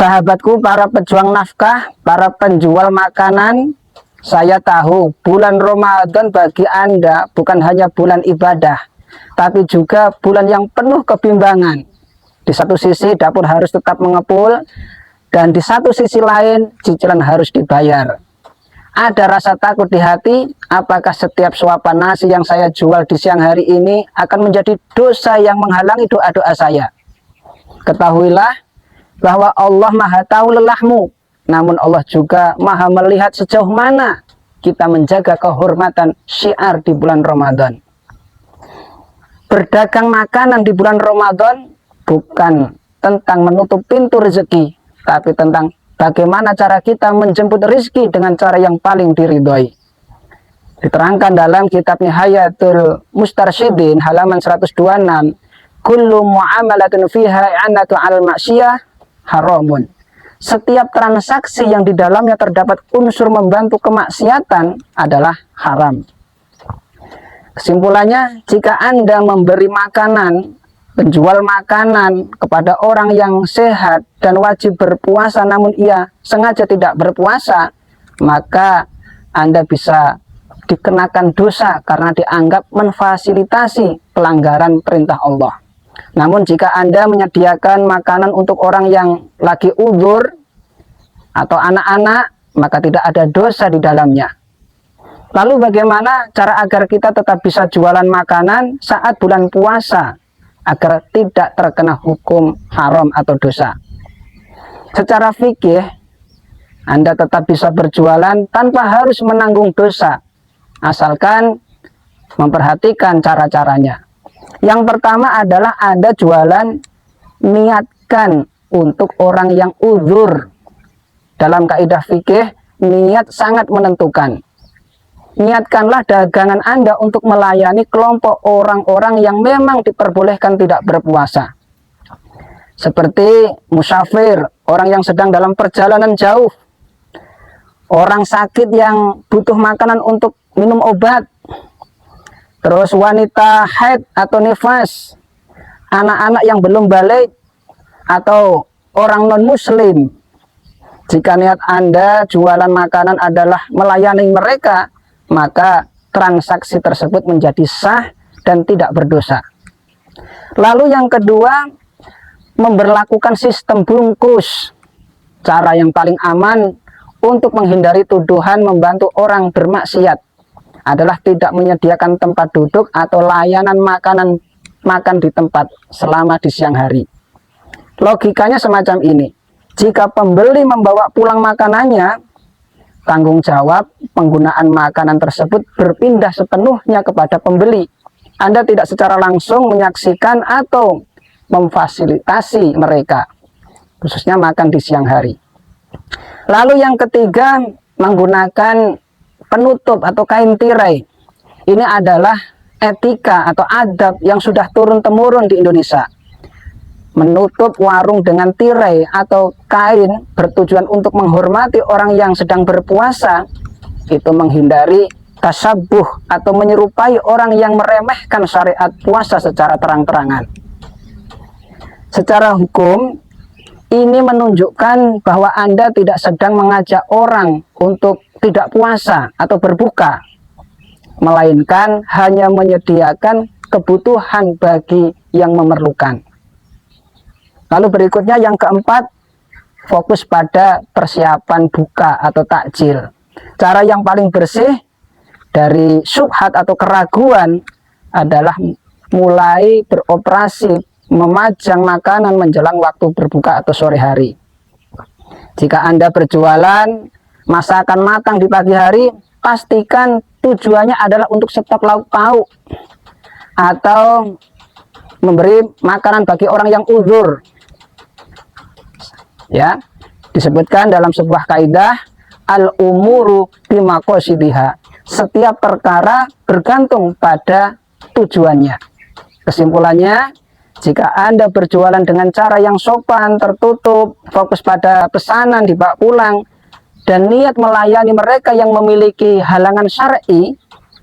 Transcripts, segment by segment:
Sahabatku, para pejuang nafkah, para penjual makanan, saya tahu bulan Ramadan bagi Anda bukan hanya bulan ibadah, tapi juga bulan yang penuh kebimbangan. Di satu sisi dapur harus tetap mengepul, dan di satu sisi lain cicilan harus dibayar. Ada rasa takut di hati, apakah setiap suapan nasi yang saya jual di siang hari ini akan menjadi dosa yang menghalangi doa-doa saya. Ketahuilah bahwa Allah Maha tahu lelahmu, namun Allah juga Maha melihat sejauh mana kita menjaga kehormatan syiar di bulan Ramadan. Berdagang makanan di bulan Ramadan bukan tentang menutup pintu rezeki, tapi tentang bagaimana cara kita menjemput rezeki dengan cara yang paling diridhoi. Diterangkan dalam kitab Nihayatul Mustarsyidin halaman 126, kullu mu'amalatin fiha i'anatu 'alal ma'siyah haramun. Setiap transaksi yang di dalamnya terdapat unsur membantu kemaksiatan adalah haram. Kesimpulannya, jika Anda memberi makanan, penjual makanan kepada orang yang sehat dan wajib berpuasa namun ia sengaja tidak berpuasa, maka Anda bisa dikenakan dosa karena dianggap memfasilitasi pelanggaran perintah Allah. Namun jika Anda menyediakan makanan untuk orang yang lagi uzur atau anak-anak, maka tidak ada dosa di dalamnya. Lalu bagaimana cara agar kita tetap bisa jualan makanan saat bulan puasa agar tidak terkena hukum haram atau dosa? Secara fikih, Anda tetap bisa berjualan tanpa harus menanggung dosa, asalkan memperhatikan cara-caranya. Yang pertama adalah Anda jualan niatkan untuk orang yang uzur. Dalam kaidah fikih, niat sangat menentukan. Niatkanlah dagangan Anda untuk melayani kelompok orang-orang yang memang diperbolehkan tidak berpuasa. Seperti musafir, orang yang sedang dalam perjalanan jauh, orang sakit yang butuh makanan untuk minum obat, terus wanita haid atau nifas, anak-anak yang belum balik, atau orang non-muslim. Jika niat Anda jualan makanan adalah melayani mereka, maka transaksi tersebut menjadi sah dan tidak berdosa. Lalu yang kedua, memberlakukan sistem bungkus. Cara yang paling aman untuk menghindari tuduhan membantu orang bermaksiat adalah tidak menyediakan tempat duduk atau layanan makan di tempat selama di siang hari. Logikanya semacam ini. Jika pembeli membawa pulang makanannya, tanggung jawab penggunaan makanan tersebut berpindah sepenuhnya kepada pembeli. Anda tidak secara langsung menyaksikan atau memfasilitasi mereka, khususnya makan di siang hari. Lalu yang ketiga, menggunakan penutup atau kain tirai. Ini adalah etika atau adab yang sudah turun-temurun di Indonesia. Menutup warung dengan tirai atau kain bertujuan untuk menghormati orang yang sedang berpuasa, itu menghindari tasabuh atau menyerupai orang yang meremehkan syariat puasa secara terang-terangan. Secara hukum, ini menunjukkan bahwa Anda tidak sedang mengajak orang untuk tidak puasa atau berbuka, melainkan hanya menyediakan kebutuhan bagi yang memerlukan. Lalu berikutnya yang keempat, fokus pada persiapan buka atau takjil. Cara yang paling bersih dari syubhat atau keraguan adalah mulai beroperasi memajang makanan menjelang waktu berbuka atau sore hari. Jika Anda berjualan masakan matang di pagi hari, pastikan tujuannya adalah untuk stok lauk pauk atau memberi makanan bagi orang yang uzur. Ya, disebutkan dalam sebuah kaidah, al-umuru bimaqasidiha. Setiap perkara bergantung pada tujuannya. Kesimpulannya, jika Anda berjualan dengan cara yang sopan, tertutup, fokus pada pesanan dibawa pulang, dan niat melayani mereka yang memiliki halangan syar'i,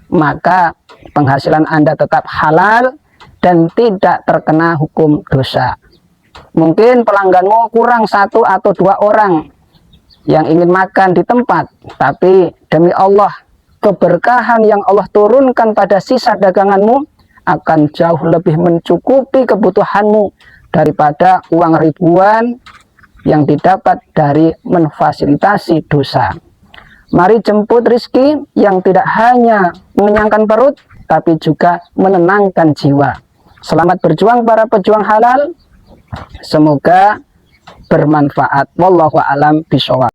maka penghasilan Anda tetap halal dan tidak terkena hukum dosa. Mungkin pelangganmu kurang 1 atau 2 orang yang ingin makan di tempat, tapi demi Allah, keberkahan yang Allah turunkan pada sisa daganganmu akan jauh lebih mencukupi kebutuhanmu daripada uang ribuan yang didapat dari memfasilitasi dosa. Mari jemput rizki yang tidak hanya mengenyangkan perut, tapi juga menenangkan jiwa. Selamat berjuang para pejuang halal. Semoga bermanfaat. Wallahu a'lam bishawab.